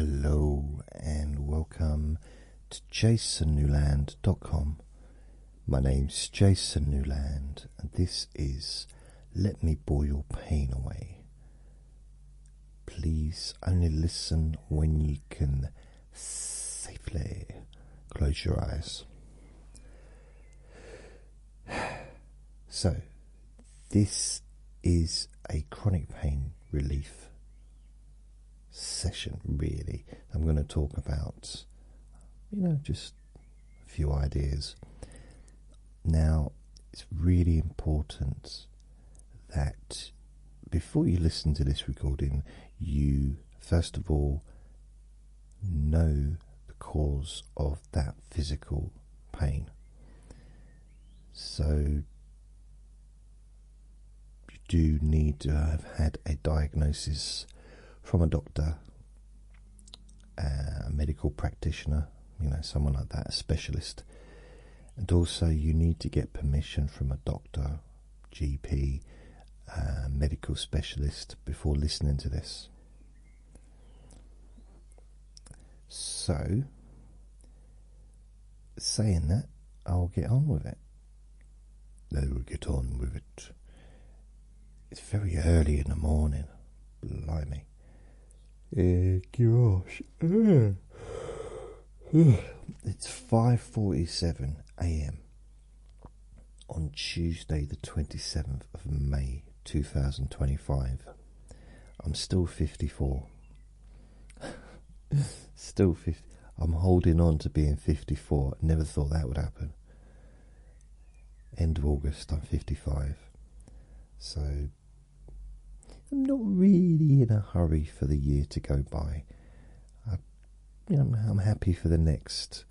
Hello and welcome to jasonnewland.com. My name's Jason Newland and this is Let Me Bore Your Pain Away. Please only listen when you can safely close your eyes. So, this is a chronic pain relief session, really. I'm going to talk about, just a few ideas. Now, it's really important that before you listen to this recording, you first of all know the cause of that physical pain. So, you do need to have had a diagnosis from a doctor, a medical practitioner, someone like that, a specialist. And also you need to get permission from a doctor, GP, medical specialist before listening to this. So, saying that, I'll get on with it. They will get on with it. It's very early in the morning. Blimey. Gosh. It's 5:47 a.m. on Tuesday the 27th of May 2025. I'm still 54. Still 50. I'm holding on to being 54. I never thought that would happen. End of August, I'm 55. So I'm not really in a hurry for the year to go by. I'm happy for the next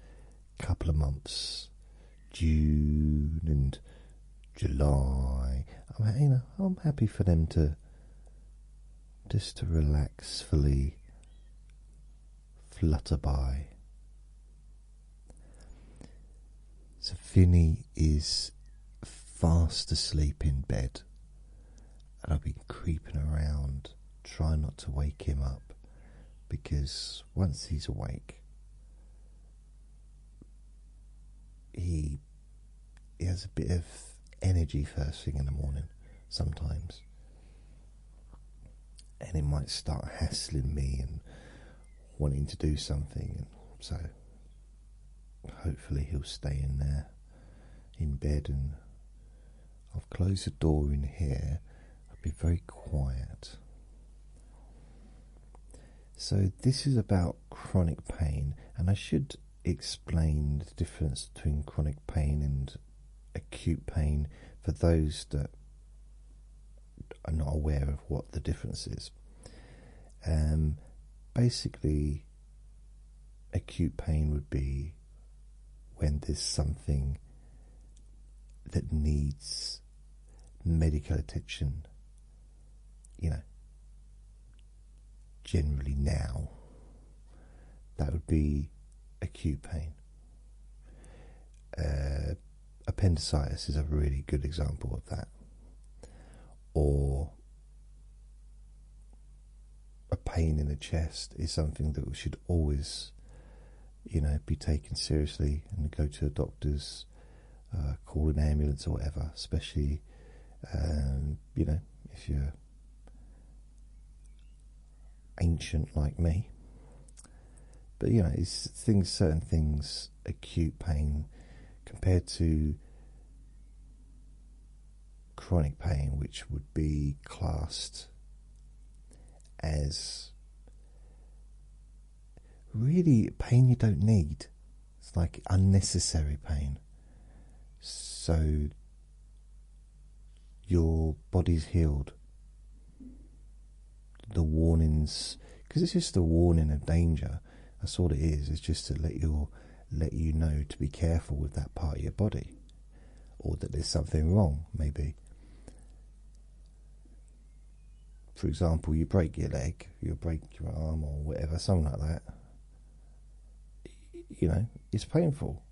couple of months, June and July. I'm happy for them to relaxfully flutter by. So Vinny is fast asleep in bed. And I've been creeping around, trying not to wake him up, because once he's awake, he has a bit of energy first thing in the morning, sometimes. And it might start hassling me and wanting to do something. And so, hopefully he'll stay in there, in bed, and I've closed the door in here. Be very quiet. So this is about chronic pain, and I should explain the difference between chronic pain and acute pain for those that are not aware of what the difference is. Basically, acute pain would be when there's something that needs medical attention, generally now. That would be acute pain. Appendicitis is a really good example of that. Or a pain in the chest is something that should always, be taken seriously and go to a doctor's, call an ambulance or whatever, especially, if you're ancient like me. But it's certain things, acute pain compared to chronic pain, which would be classed as really pain you don't need. It's like unnecessary pain. So your body's healed. The warnings, because it's just a warning of danger. That's all it is. It's just to let you know to be careful with that part of your body, or that there's something wrong. Maybe, for example, you break your leg, you break your arm, or whatever, something like that. It's painful,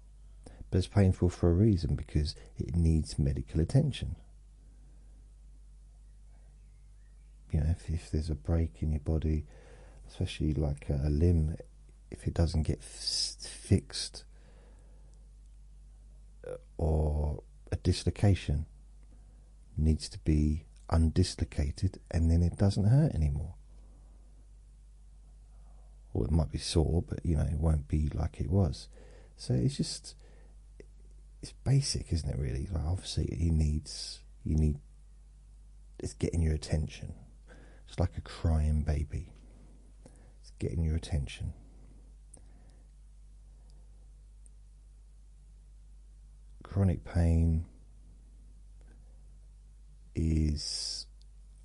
but it's painful for a reason, because it needs medical attention. If there's a break in your body, especially like a limb, if it doesn't get fixed, or a dislocation needs to be undislocated, and then it doesn't hurt anymore. Or it might be sore, but you know, it won't be like it was. So it's just, it's basic, isn't it, really? Like, obviously it's getting your attention. It's like a crying baby. It's getting your attention. Chronic pain is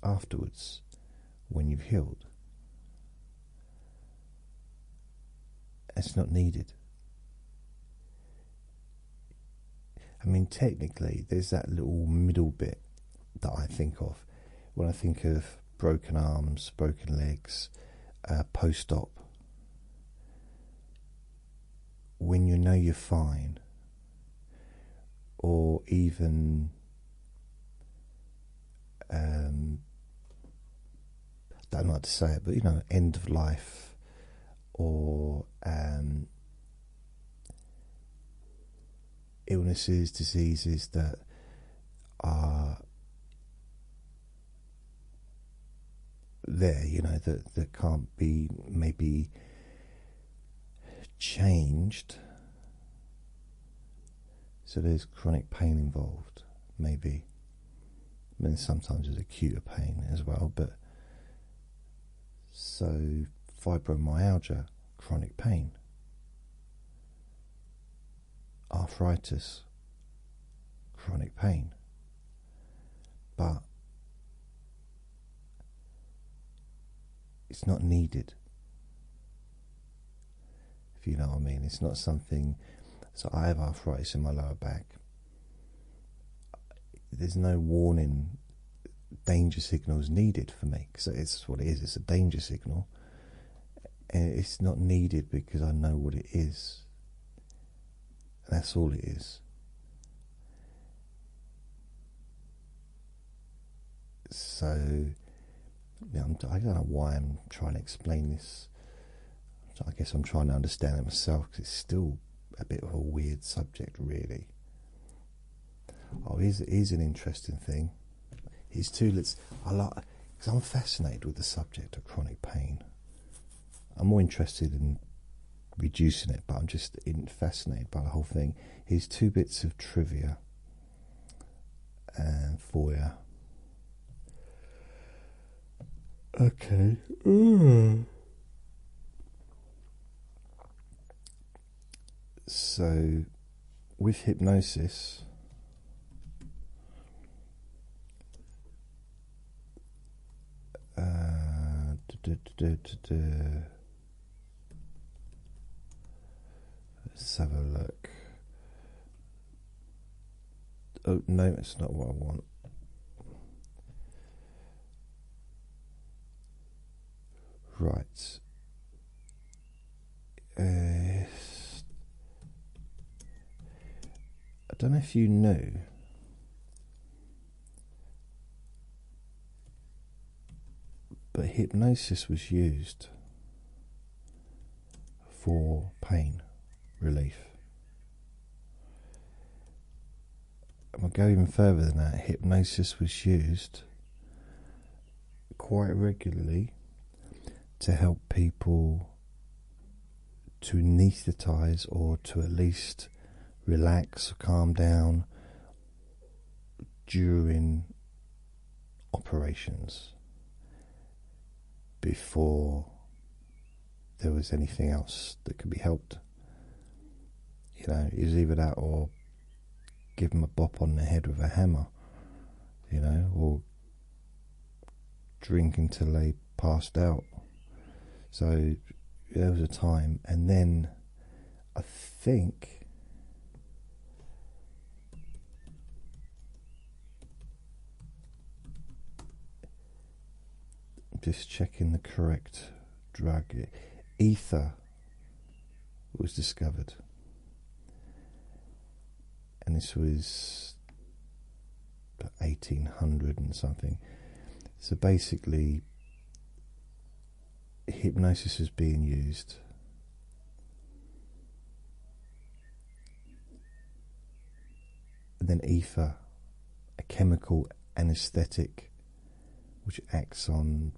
afterwards, when you've healed. It's not needed. I mean, technically, there's that little middle bit that I think of when I think of broken arms, broken legs, post-op. When you know you're fine, or even I don't know how to say it, but you know, end of life, or illnesses, diseases that are there, you know, that can't be maybe changed. So there's chronic pain involved, maybe. I mean, sometimes there's acute pain as well, but so fibromyalgia, chronic pain, arthritis, chronic pain, but it's not needed, if you know what I mean. It's not something. So I have arthritis in my lower back. There's no warning, danger signals needed for me, because it's what it is. It's a danger signal, and it's not needed because I know what it is. That's all it is. So yeah, I don't know why I'm trying to explain this. I guess I'm trying to understand it myself, because it's still a bit of a weird subject, really. Oh, here's an interesting thing. Here's two. I like, because I'm fascinated with the subject of chronic pain. I'm more interested in reducing it, but I'm just fascinated by the whole thing. Here's two bits of trivia for you. Okay. So, with hypnosis, let's have a look. Oh no, it's not what I want. Right. I don't know if you knew, but hypnosis was used for pain relief. And we'll go even further than that. Hypnosis was used quite regularly to help people to anaesthetize, or to at least relax, calm down during operations, before there was anything else that could be helped. You know, it was either that or give them a bop on the head with a hammer, you know, or drink until they passed out. So there was a time, and then I think just checking the correct drug. Ether was discovered, and this was 1800 and something. So basically, hypnosis was being used, and then ether, a chemical anesthetic which acts on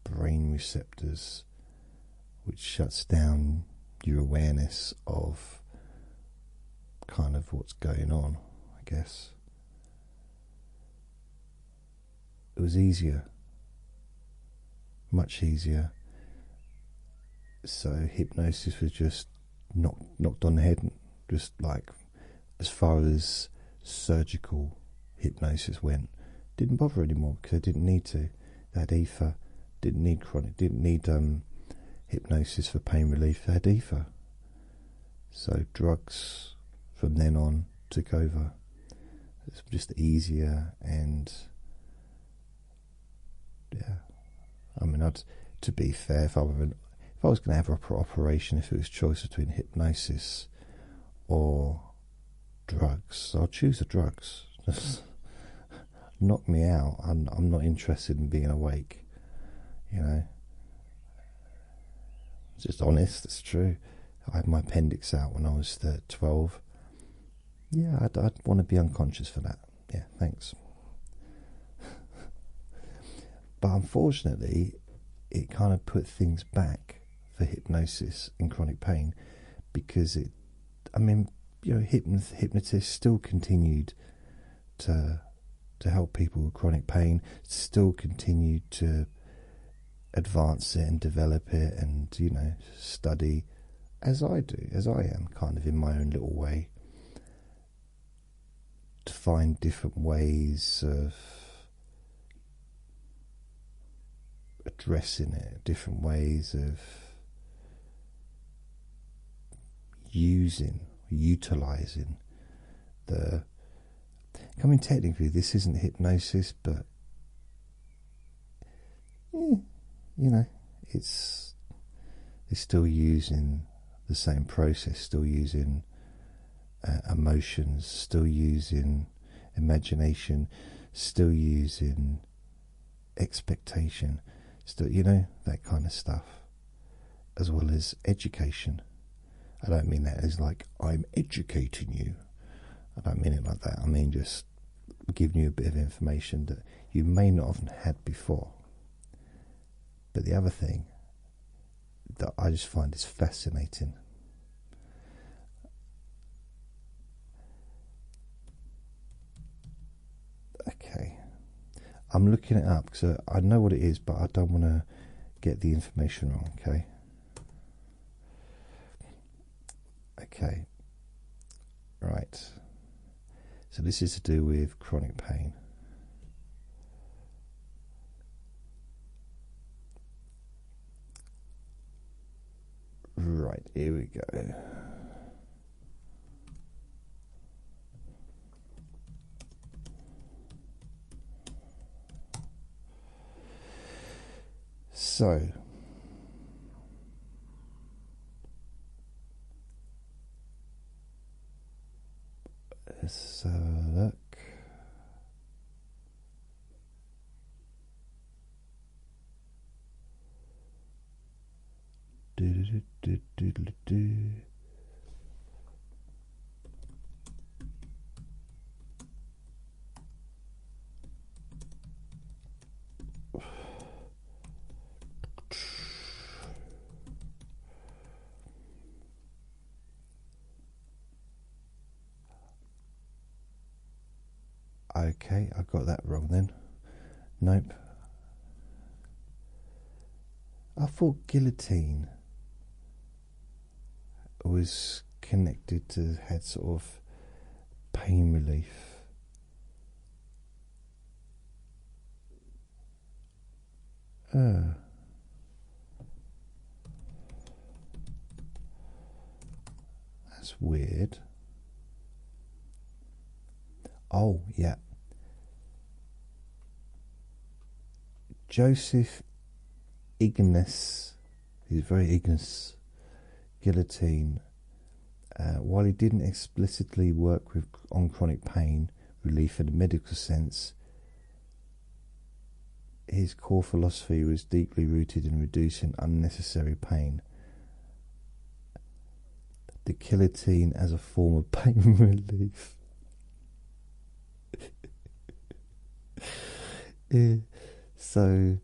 brain receptors, which shuts down your awareness of kind of what's going on, I guess. It was easier, much easier. So hypnosis was just knocked on the head, and just like, as far as surgical hypnosis went, didn't bother anymore because they didn't need to. They had ether, didn't need hypnosis for pain relief. They had ether. So drugs from then on took over. It's just easier, and yeah. I mean, to be fair, if I was going to have an operation, if it was choice between hypnosis or drugs, I'll choose the drugs. Just knock me out. I'm not interested in being awake. You know, it's just honest. It's true. I had my appendix out when I was 12. Yeah, I'd want to be unconscious for that. Yeah, thanks. But unfortunately, it kind of put things back for hypnosis in chronic pain, because hypnotists still continued to help people with chronic pain, still continued to advance it and develop it, and study, as I am kind of in my own little way, to find different ways of addressing it, different ways of utilizing the. I mean, technically, this isn't hypnosis, but it's still using the same process, still using emotions, still using imagination, still using expectation, still, that kind of stuff, as well as education. I don't mean that as like, I'm educating you. I don't mean it like that. I mean just giving you a bit of information that you may not have had before. But the other thing that I just find is fascinating. Okay. I'm looking it up because I know what it is, but I don't want to get the information wrong, okay? Okay. Right. So this is to do with chronic pain. Right, here we go. So, let's have a look. Okay, I got that wrong then. Nope. I thought guillotine was connected to, had sort of pain relief. That's weird. Oh, yeah. Joseph Ignace, he's very Ignace, Guillotine, while he didn't explicitly work on chronic pain relief in a medical sense, his core philosophy was deeply rooted in reducing unnecessary pain. The guillotine as a form of pain relief. Yeah. So,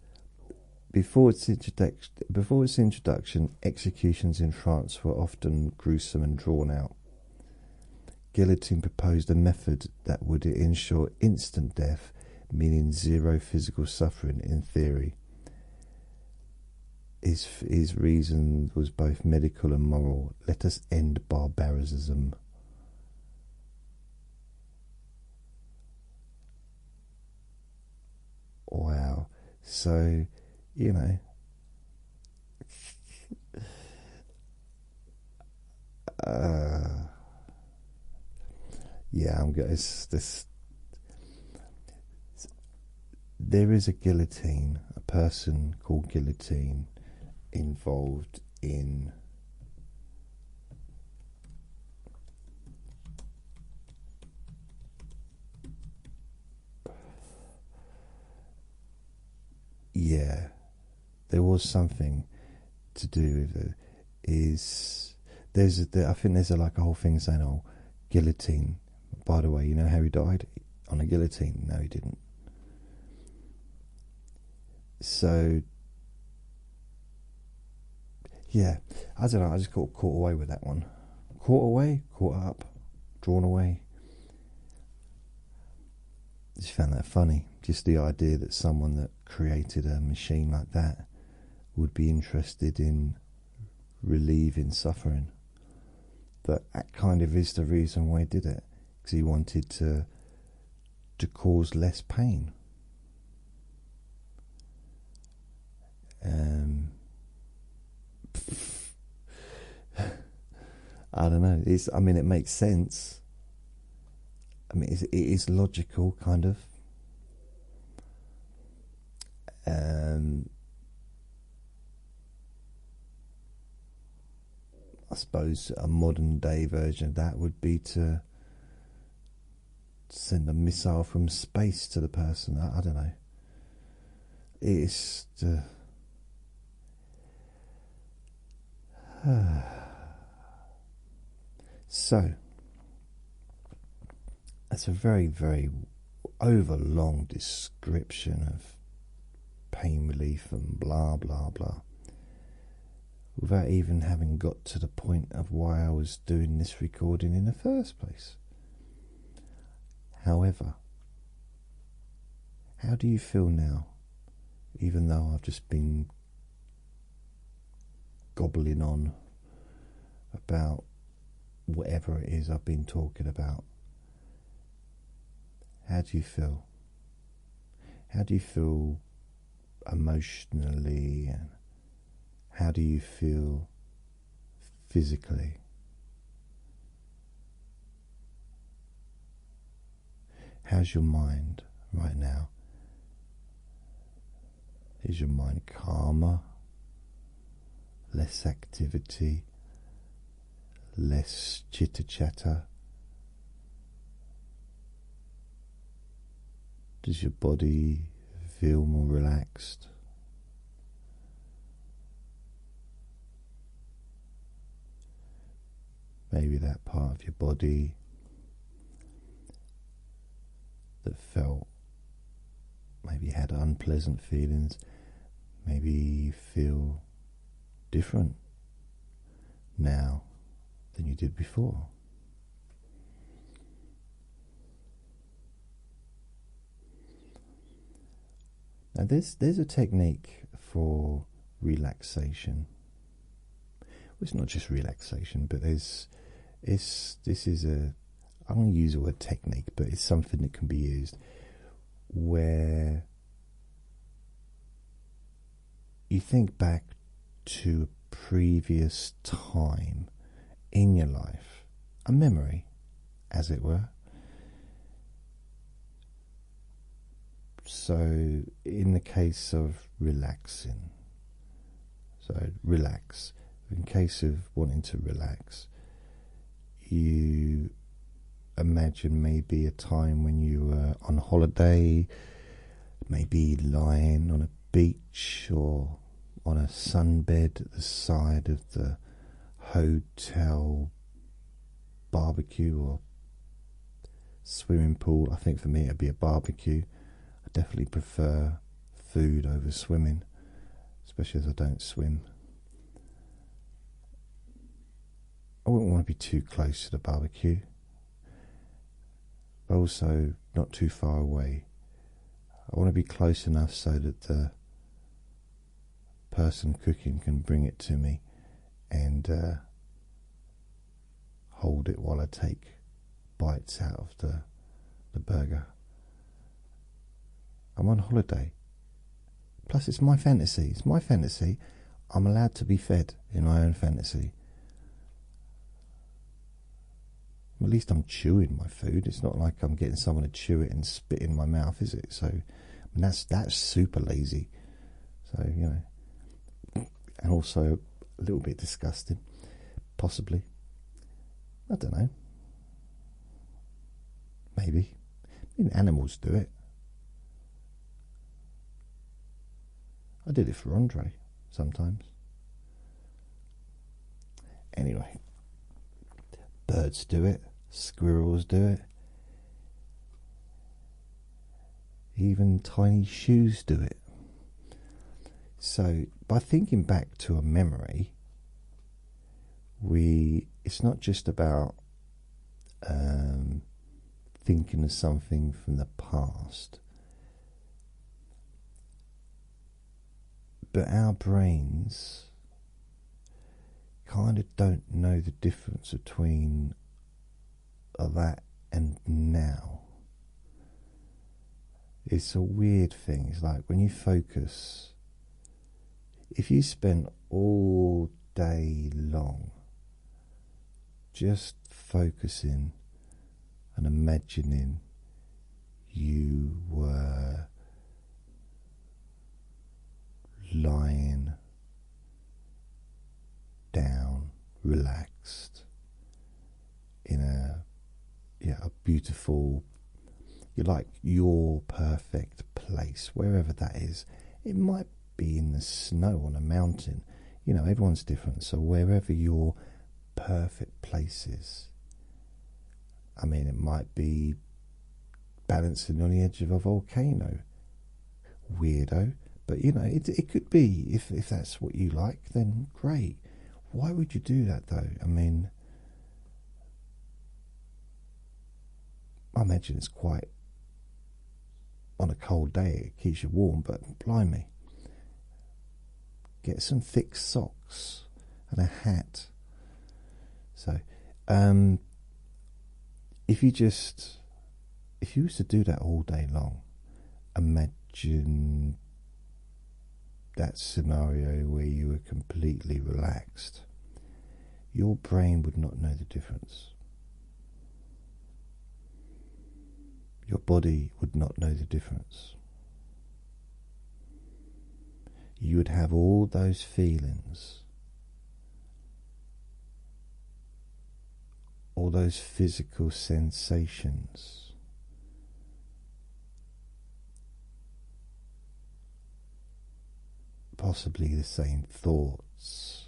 before its introduction, executions in France were often gruesome and drawn out. Guillotine proposed a method that would ensure instant death, meaning zero physical suffering in theory. His reason was both medical and moral. Let us end barbarism. Wow. So, you know, yeah, I'm going. This. There is a guillotine, a person called Guillotine, involved in yeah, there was something to do with it. I think there's like a whole thing saying, oh, guillotine. By the way, you know how he died? On a guillotine. No, he didn't. So yeah, I don't know, I just got caught away with that one. Caught away, caught up, drawn away. Just found that funny. Just the idea that someone that created a machine like that would be interested in relieving suffering. But that kind of is the reason why he did it, because he wanted to cause less pain. I don't know. I mean, it makes sense. I mean, it is logical, kind of. I suppose a modern day version of that would be to send a missile from space to the person. I don't know. It's so that's a very, very overlong description of pain relief and blah blah blah, without even having got to the point of why I was doing this recording in the first place. However, how do you feel now, even though I've just been gobbling on about whatever it is I've been talking about? How do you feel? How do you feel emotionally, and how do you feel physically? How's your mind right now? Is your mind calmer? Less activity? Less chitter chatter? Does your body feel more relaxed? Maybe that part of your body that felt, maybe had unpleasant feelings, maybe you feel different now than you did before. Now there's a technique for relaxation. Well, it's not just relaxation, but I'm going to use the word technique, but it's something that can be used where you think back to a previous time in your life, a memory, as it were. So, in the case of relaxing, so relax. In case of wanting to relax, you imagine maybe a time when you were on holiday, maybe lying on a beach or on a sunbed at the side of the hotel barbecue or swimming pool. I think for me it'd be a barbecue. I definitely prefer food over swimming, especially as I don't swim. I wouldn't want to be too close to the barbecue, but also not too far away. I want to be close enough so that the person cooking can bring it to me and hold it while I take bites out of the burger. I'm on holiday. Plus, it's my fantasy. It's my fantasy. I'm allowed to be fed in my own fantasy. At least I'm chewing my food. It's not like I'm getting someone to chew it and spit in my mouth, is it? So, I mean, that's super lazy. So, you know, and also a little bit disgusting, possibly. I don't know. Maybe. I mean, animals do it. I did it for Andre sometimes. Anyway, birds do it, squirrels do it, even tiny shoes do it. So by thinking back to a memory, it's not just about thinking of something from the past, but our brains kind of don't know the difference between that and now. It's a weird thing. It's like when you focus, if you spend all day long just focusing and imagining you were lying down, relaxed in a beautiful, your perfect place, wherever that is. It might be in the snow on a mountain. You know, everyone's different. So wherever your perfect place is, I mean, it might be balancing on the edge of a volcano. Weirdo. But, you know, it could be. If that's what you like, then great. Why would you do that, though? I mean, I imagine it's quite, on a cold day, it keeps you warm, but blimey. Get some thick socks and a hat. So, if you was to do that all day long, imagine that scenario where you were completely relaxed. Your brain would not know the difference. Your body would not know the difference. You would have all those feelings, all those physical sensations, possibly the same thoughts,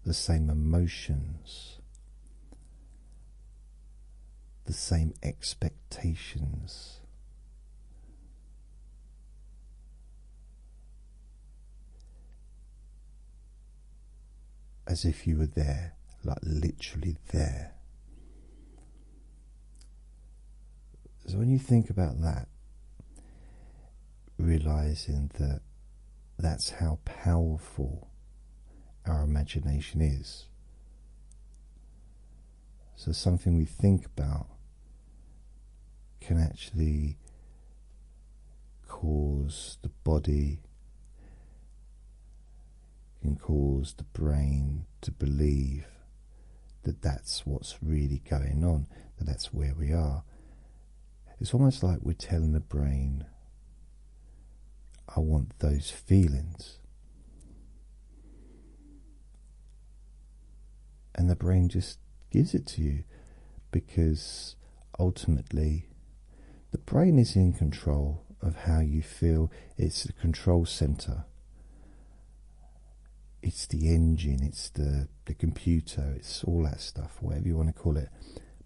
the same emotions, the same expectations. As if you were there, like literally there. So when you think about that, realizing that that's how powerful our imagination is. So something we think about can actually cause the body, can cause the brain to believe that that's what's really going on, that that's where we are. It's almost like we're telling the brain, I want those feelings. And the brain just gives it to you, because ultimately the brain is in control of how you feel. It's the control center. It's the engine. It's the computer. It's all that stuff, whatever you want to call it.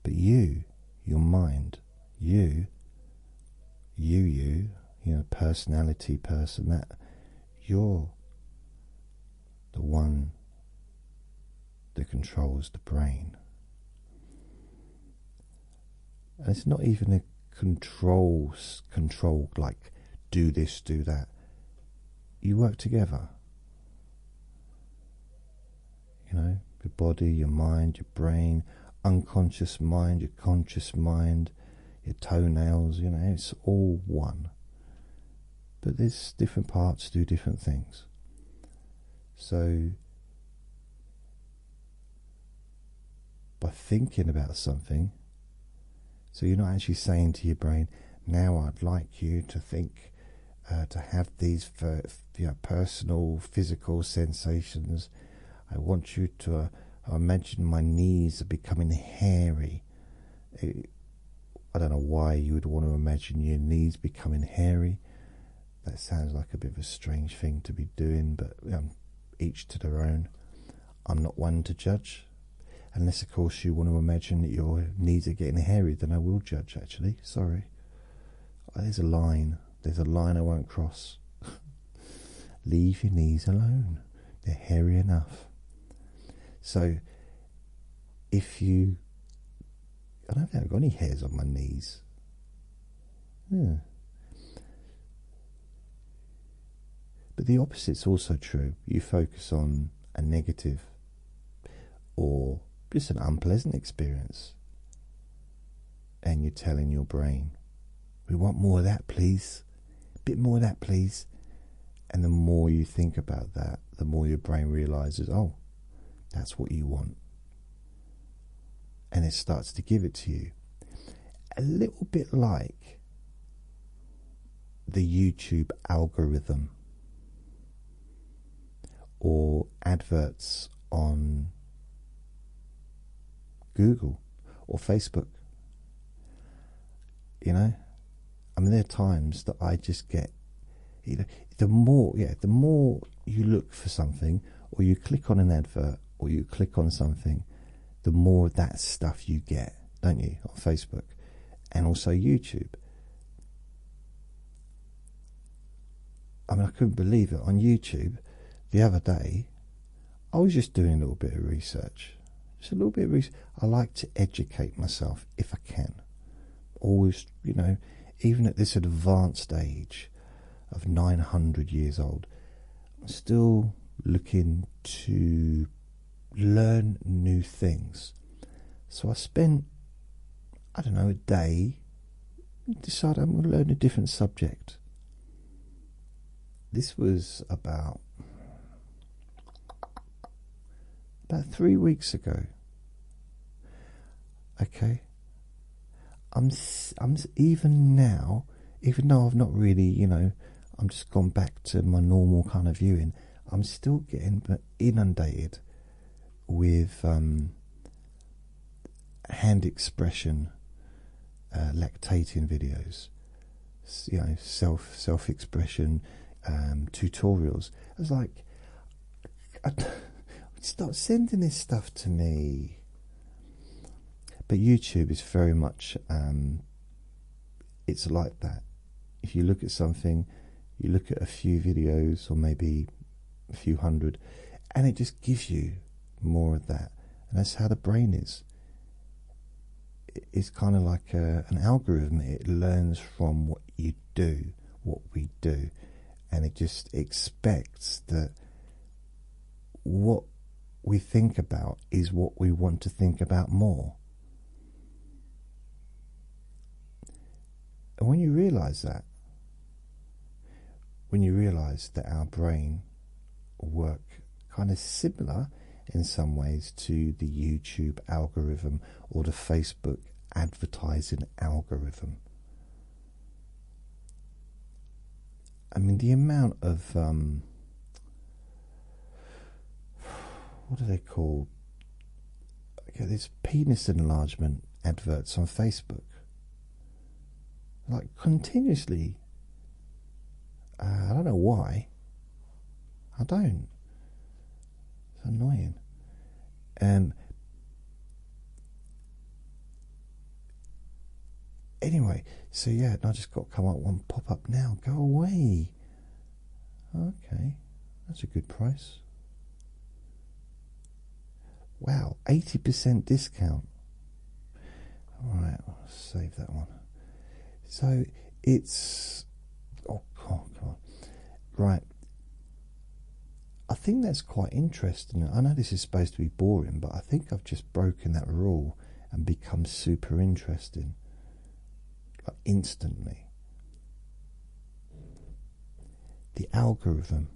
But you, your mind, you know, personality, person, that you're the one that controls the brain. And it's not even a control like do this, do that. You work together. You know, your body, your mind, your brain, unconscious mind, your conscious mind, your toenails, you know, it's all one. But there's different parts do different things. So by thinking about something, so you're not actually saying to your brain, now I'd like you to think, to have these personal physical sensations. I want you to imagine my knees are becoming hairy. I don't know why you would want to imagine your knees becoming hairy. That sounds like a bit of a strange thing to be doing, but each to their own. I'm not one to judge. Unless, of course, you want to imagine that your knees are getting hairy, then I will judge, actually. Sorry. There's a line. There's a line I won't cross. Leave your knees alone. They're hairy enough. So, if you... I don't think I've got any hairs on my knees. Yeah. But the opposite's also true. You focus on a negative or just an unpleasant experience, and you're telling your brain, we want more of that, please. A bit more of that, please. And the more you think about that, the more your brain realizes, oh, that's what you want. And it starts to give it to you. A little bit like the YouTube algorithm or adverts on Google or Facebook. You know, I mean, there are times that I just get, you know, the more you look for something, or you click on an advert, or you click on something, the more of that stuff you get, don't you, on Facebook and also YouTube. I mean, I couldn't believe it. On YouTube the other day, I was just doing a little bit of research. Just a little bit of research. I like to educate myself if I can. Always, you know, even at this advanced age of 900 years old, I'm still looking to learn new things. So I spent, I don't know, a day, decided I'm going to learn a different subject. This was about 3 weeks ago. Okay, I'm even now, even though I've not really, you know, I'm just gone back to my normal kind of viewing, I'm still getting inundated with hand expression, lactating videos, you know, self expression tutorials. I was like, stop sending this stuff to me. But YouTube is very much, it's like that. If you look at something, you look at a few videos, or maybe a few hundred, and it just gives you more of that. And that's how the brain is. It's kind of like an algorithm. It learns from what you do, what we do, and it just expects that what we think about is what we want to think about more. And when you realise that, our brain work kind of similar in some ways to the YouTube algorithm or the Facebook advertising algorithm. I mean, the amount of what are they called? Okay, there's penis enlargement adverts on Facebook. Like continuously, I don't know why. I don't. It's annoying. Anyway, so yeah, I just got to come up one pop up now. Go away. Okay, that's a good price. Wow, 80% discount. Alright, I'll save that one. So it's. Oh, come on. Right. I think that's quite interesting. I know this is supposed to be boring, but I think I've just broken that rule and become super interesting. Like instantly. The algorithm.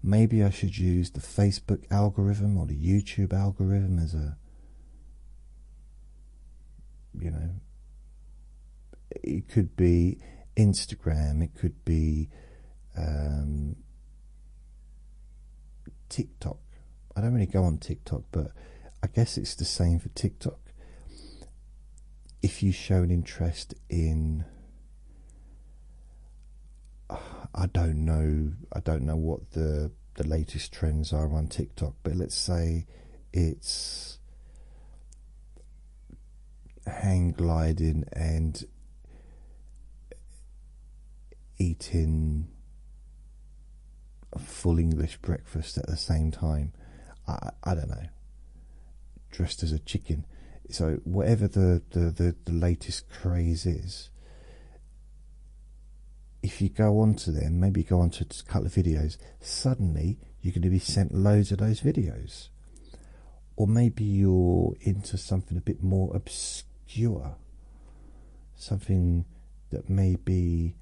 Maybe I should use the Facebook algorithm or the YouTube algorithm as a, it could be Instagram, it could be TikTok. I don't really go on TikTok, but I guess it's the same for TikTok. If you show an interest in, I don't know what the latest trends are on TikTok, but let's say it's hang gliding and eating a full English breakfast at the same time. I don't know. Dressed as a chicken. So whatever the latest craze is, if you go onto them, maybe go onto a couple of videos, suddenly you're going to be sent loads of those videos. Or maybe you're into something a bit more obscure, something that maybe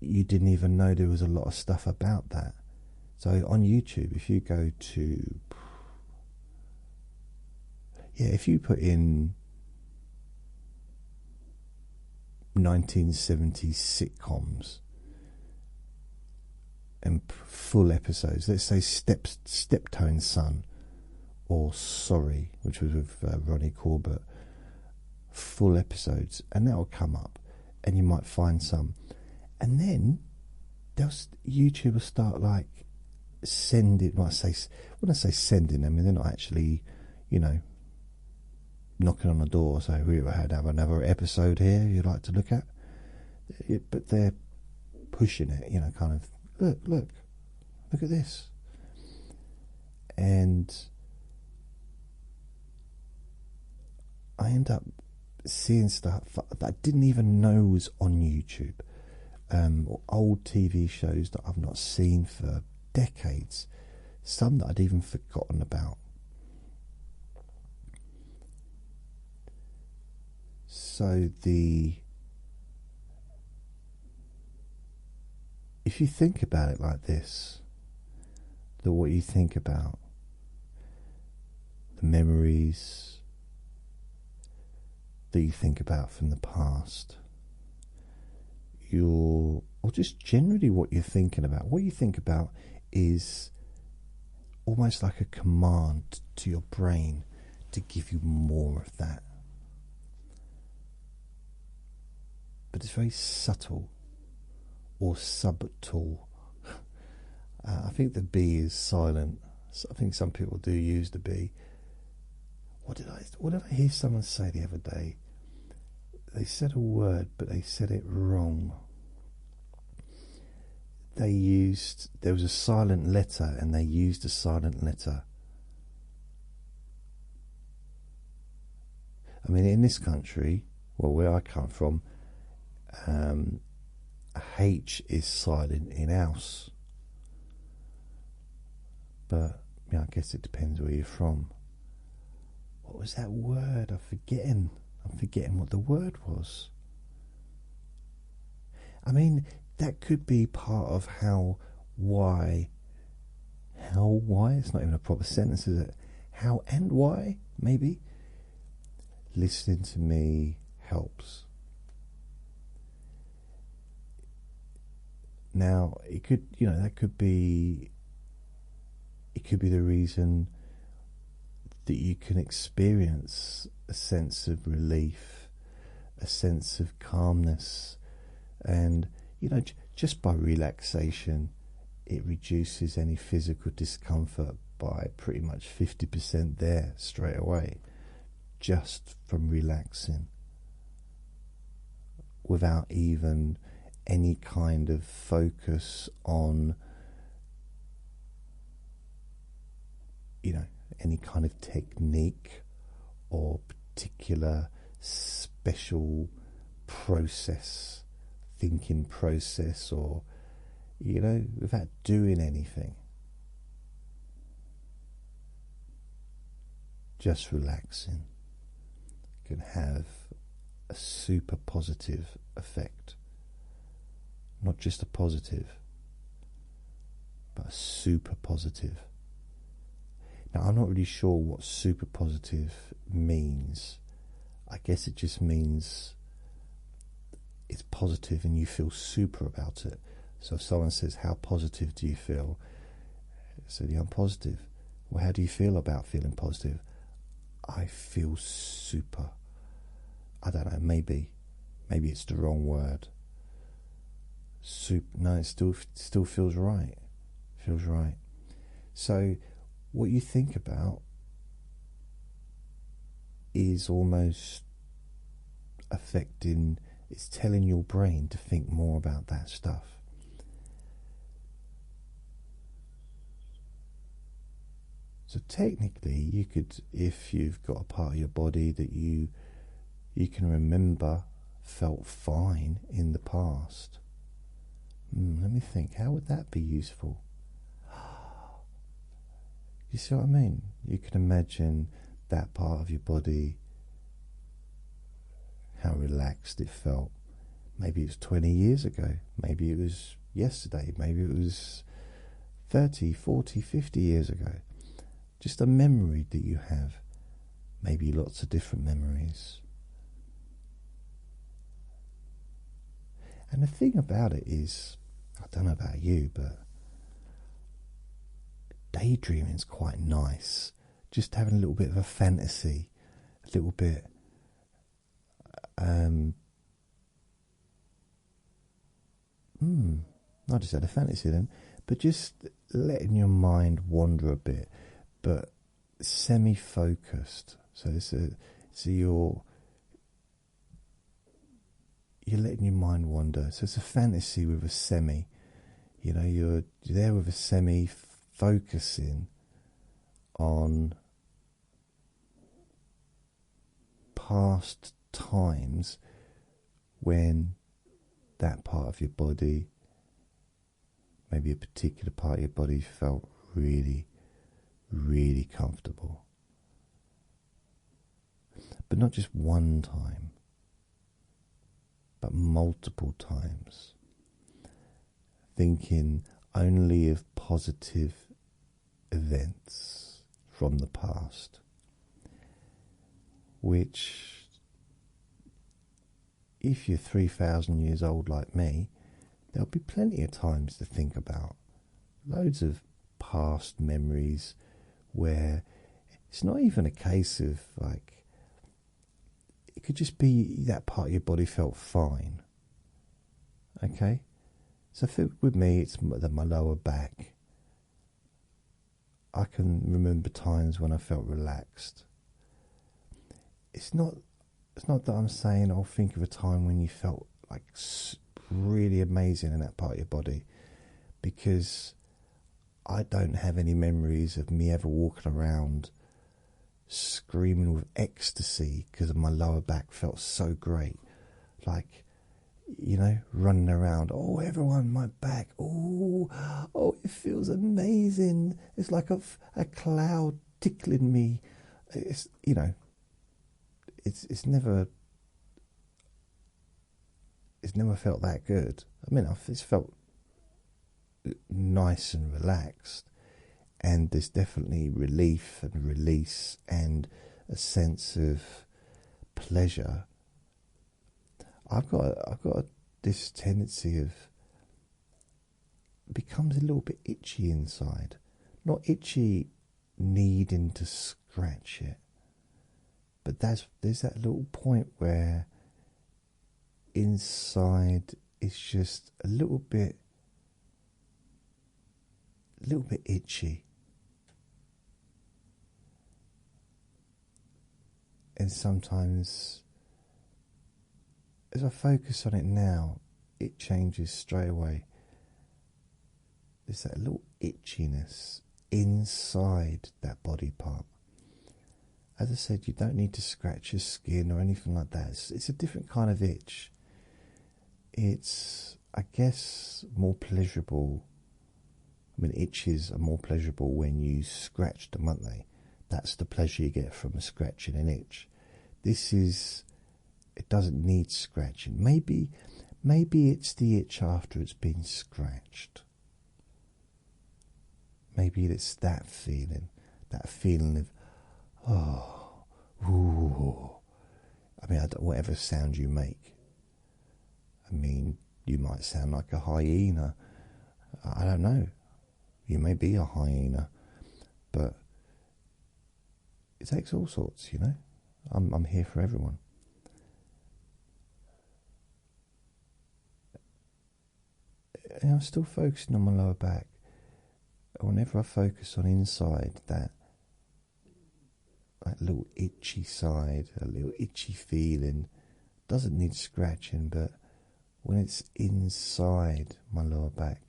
you didn't even know there was a lot of stuff about that. So on YouTube, if you go to, if you put in 1970s sitcoms and full episodes, let's say Steptoe and Son, or Sorry, which was with Ronnie Corbett, full episodes, and that will come up, and you might find some, and then YouTube will start like sending. When I say sending, I mean they're not actually, knocking on the door. So we have another episode here you'd like to look at, but they're pushing it. Kind of look at this, and I end up seeing stuff that I didn't even know was on YouTube, or old TV shows that I've not seen for decades, some that I'd even forgotten about. So if you think about it like this, that what you think about, the memories that you think about from the past, or just generally what you're thinking about. What you think about is almost like a command to your brain to give you more of that. But it's very subtle or subtle. I think the B is silent. So I think some people do use the B. What did I hear someone say the other day? They said a word, but they said it wrong. There was a silent letter, and they used a silent letter. I mean, in this country, well, where I come from, H is silent in house. But I guess it depends where you're from. What was that word? I'm forgetting what the word was. I mean, that could be part of why, it's not even a proper sentence, is it? How and why, maybe. Listening to me helps. Now, it could be the reason that you can experience a sense of relief, a sense of calmness, And just by relaxation, it reduces any physical discomfort by pretty much 50% there straight away, just from relaxing, without even any kind of focus on any kind of technique or particular special process, thinking process, or without doing anything, just relaxing can have a super positive effect. Not just a positive, but a super positive. Now, I'm not really sure what super positive means. I guess it just means it's positive and you feel super about it. So if someone says, how positive do you feel? I said, yeah, I'm positive. Well, how do you feel about feeling positive? I feel super. I don't know, maybe it's the wrong word. No, it still feels right. Feels right. So what you think about is almost affecting, it's telling your brain to think more about that stuff. So technically, you could, if you've got a part of your body that you can remember felt fine in the past. Let me think, how would that be useful? You see what I mean? You can imagine that part of your body, how relaxed it felt. Maybe it was 20 years ago. Maybe it was yesterday. Maybe it was 30, 40, 50 years ago. Just a memory that you have. Maybe lots of different memories. And the thing about it is, I don't know about you, but daydreaming is quite nice. Just having a little bit of a fantasy, a little bit I just had a fantasy then, but just letting your mind wander a bit, but semi-focused. So you're letting your mind wander. So it's a fantasy with a semi. You're there with a semi, focusing on past times when that part of your body, maybe a particular part of your body, felt really, really comfortable. But not just one time, but multiple times. Thinking only of positive events from the past, which, if you're 3,000 years old like me, there'll be plenty of times to think about. Loads of past memories where it's not even a case of like, it could just be that part of your body felt fine. Okay? So with me, it's my lower back. I can remember times when I felt relaxed. It's not that I'm saying I'll think of a time when you felt like really amazing in that part of your body, because I don't have any memories of me ever walking around screaming with ecstasy because my lower back felt so great. Like, running around, oh, everyone, my back, oh, it feels amazing. It's like a cloud tickling me. It's never felt that good. I mean, it's felt nice and relaxed, and there's definitely relief and release and a sense of pleasure. I've got this tendency of, it becomes a little bit itchy inside. Not itchy needing to scratch it, but there's that little point where inside it's just a little bit itchy. And sometimes, as I focus on it now, it changes straight away. There's that little itchiness inside that body part. As I said, you don't need to scratch your skin or anything like that. It's a different kind of itch. It's, I guess, more pleasurable. I mean, itches are more pleasurable when you scratch them, aren't they? That's the pleasure you get from scratching an itch. This is, it doesn't need scratching. Maybe it's the itch after it's been scratched. Maybe it's that feeling of, oh, ooh. I mean, whatever sound you make. I mean, you might sound like a hyena. I don't know. You may be a hyena, but it takes all sorts, you know. I'm here for everyone. And I'm still focusing on my lower back. Whenever I focus on inside, that little itchy side, a little itchy feeling, doesn't need scratching, but when it's inside my lower back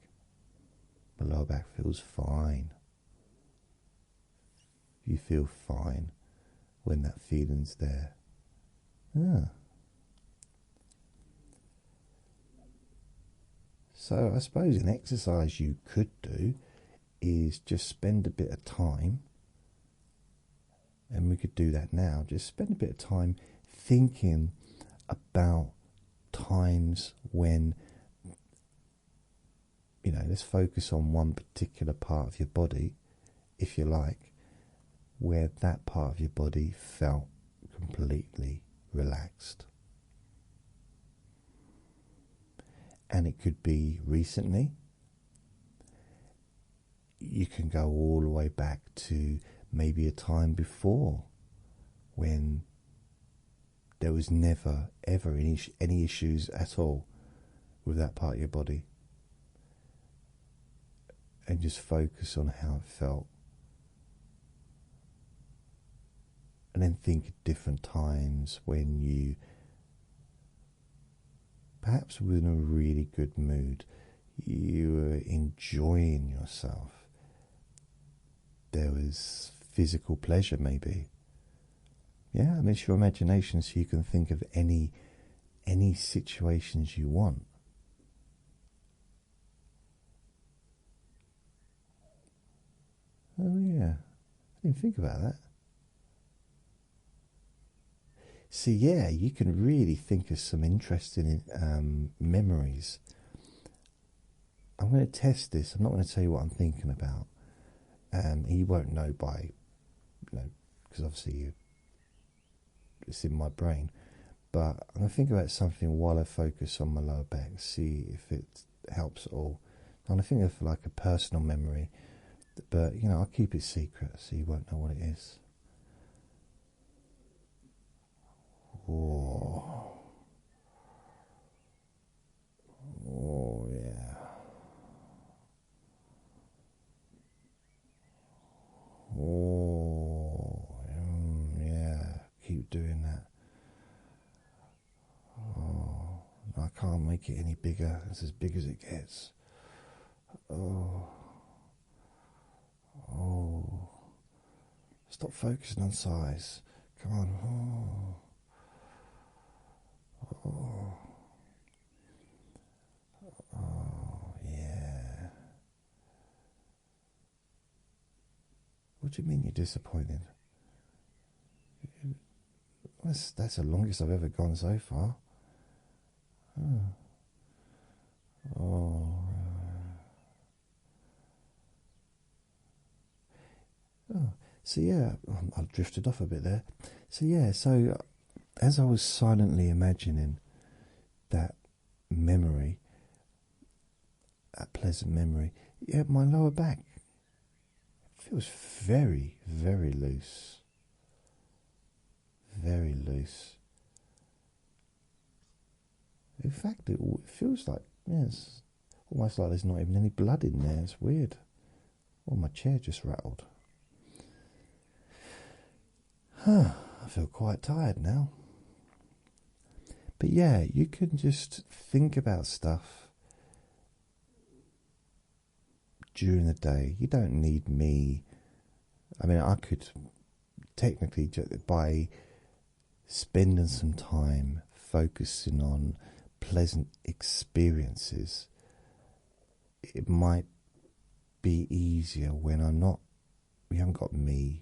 feels fine. You feel fine when that feeling's there. Ah. So I suppose an exercise you could do is just spend a bit of time, and we could do that now, just spend a bit of time thinking about times when, you know, let's focus on one particular part of your body, if you like, where that part of your body felt completely relaxed. And it could be recently. You can go all the way back to maybe a time before when there was never ever any issues at all with that part of your body, and just focus on how it felt, and then think of different times when you perhaps were in a really good mood, you were enjoying yourself, there was physical pleasure maybe. Yeah, I mean, it's your imagination, so you can think of any situations you want. Oh yeah, I didn't think about that. See, yeah, you can really think of some interesting memories. I'm going to test this. I'm not going to tell you what I'm thinking about. You won't know by, because obviously it's in my brain. But I'm going to think about something while I focus on my lower back, see if it helps at all. I'm going to think of like a personal memory, but I'll keep it secret so you won't know what it is. Oh, oh yeah. Oh, yeah. Keep doing that. Oh, I can't make it any bigger. It's as big as it gets. Oh, oh. Stop focusing on size. Come on. Oh, oh, yeah. What do you mean you're disappointed? That's the longest I've ever gone so far. Oh. Oh. Oh. So yeah, I've drifted off a bit there. So yeah, as I was silently imagining that memory, that pleasant memory, yeah, my lower back feels very, very loose. Very loose. In fact, it feels like, yes, almost like there's not even any blood in there. It's weird. Oh, my chair just rattled. I feel quite tired now. But yeah, you can just think about stuff during the day. You don't need me. I mean, I could technically, by spending some time focusing on pleasant experiences, it might be easier when we haven't got me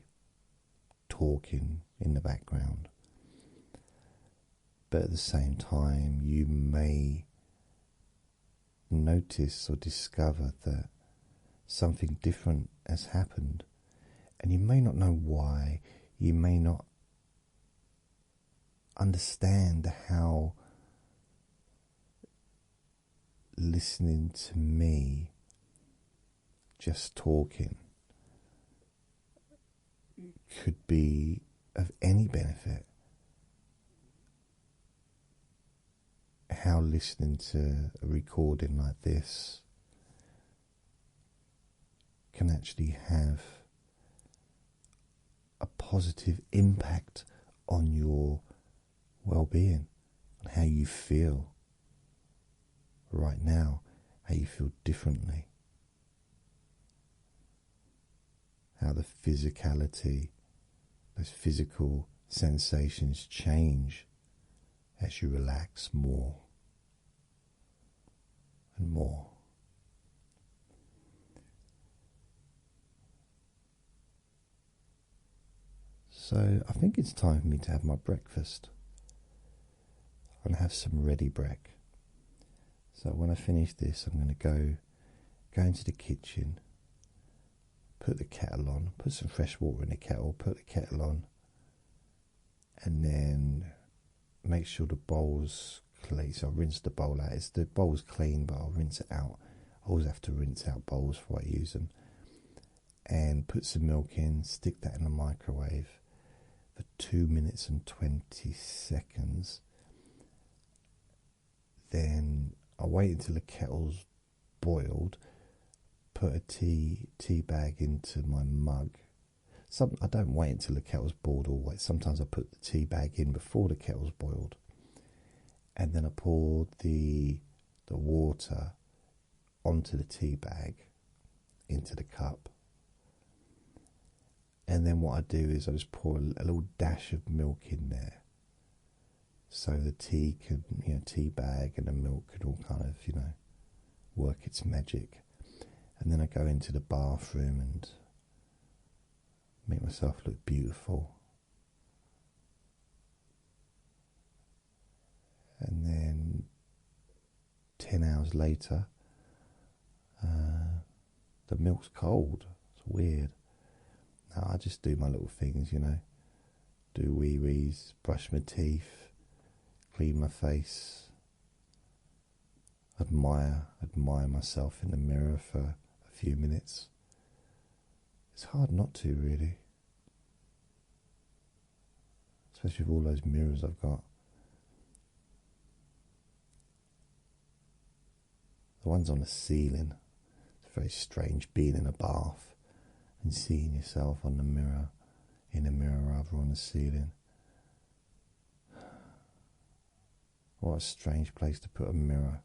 talking in the background. But at the same time, you may notice or discover that something different has happened, and you may not know why. You may not understand how listening to me just talking could be of any benefit. How listening to a recording like this can actually have a positive impact on your well-being, on how you feel right now, how you feel differently, how the physicality, those physical sensations change as you relax more and more. So I think it's time for me to have my breakfast. I'm going to have some ready brek. So when I finish this, I'm going to go into the kitchen, put the kettle on, put some fresh water in the kettle, put the kettle on, and then make sure the bowl's clean. So I'll rinse the bowl out. The bowl's clean, but I'll rinse it out. I always have to rinse out bowls before I use them. And put some milk in, stick that in the microwave for 2 minutes and 20 seconds. Then I wait until the kettle's boiled, put a tea bag into my mug. I don't wait until the kettle's boiled always. Sometimes I put the tea bag in before the kettle's boiled. And then I pour the water onto the tea bag, into the cup. And then what I do is I just pour a little dash of milk in there. So the tea bag and the milk could all kind of, work its magic. And then I go into the bathroom and make myself look beautiful. And then 10 hours later, the milk's cold. It's weird. Now I just do my little things, do wee-wees, brush my teeth, clean my face, admire myself in the mirror for a few minutes. It's hard not to, really. Especially with all those mirrors I've got. The ones on the ceiling. It's very strange being in a bath and seeing yourself in a mirror on the ceiling. What a strange place to put a mirror.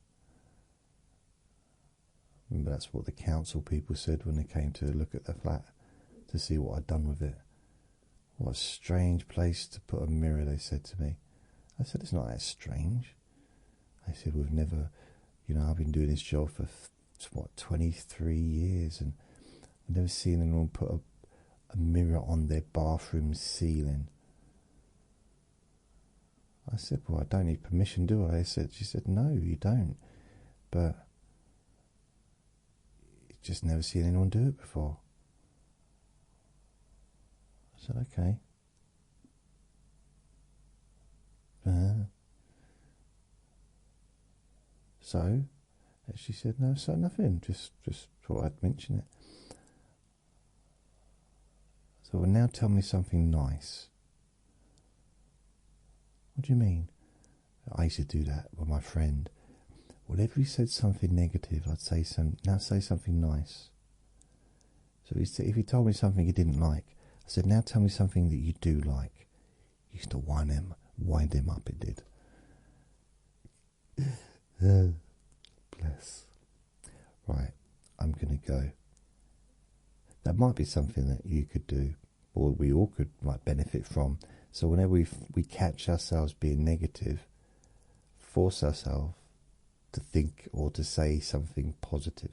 Remember, that's what the council people said when they came to look at the flat to see what I'd done with it. What a strange place to put a mirror, they said to me. I said, it's not that strange. They said, we've never, I've been doing this job for 23 years, and I've never seen anyone put a mirror on their bathroom ceiling. I said, well, I don't need permission, do I? She said, no, you don't. But you've just never seen anyone do it before. I said, okay. So, she said, no, so nothing, just thought I'd mention it. So, well, now tell me something nice. What do you mean? I used to do that with my friend. Whenever he said something negative, I'd say now say something nice. So if he told me something he didn't like, I said, now tell me something that you do like. He used to wind him up, it did. Bless. Right, I'm going to go. That might be something that you could do, or we all could benefit from. So whenever we catch ourselves being negative, force ourselves to think or to say something positive,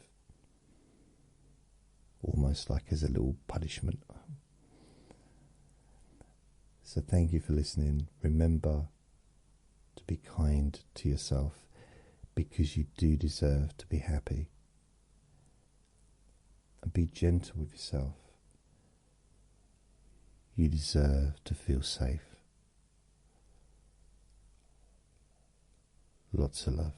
almost like as a little punishment. So thank you for listening. Remember to be kind to yourself, because you do deserve to be happy. And be gentle with yourself. You deserve to feel safe. Lots of love.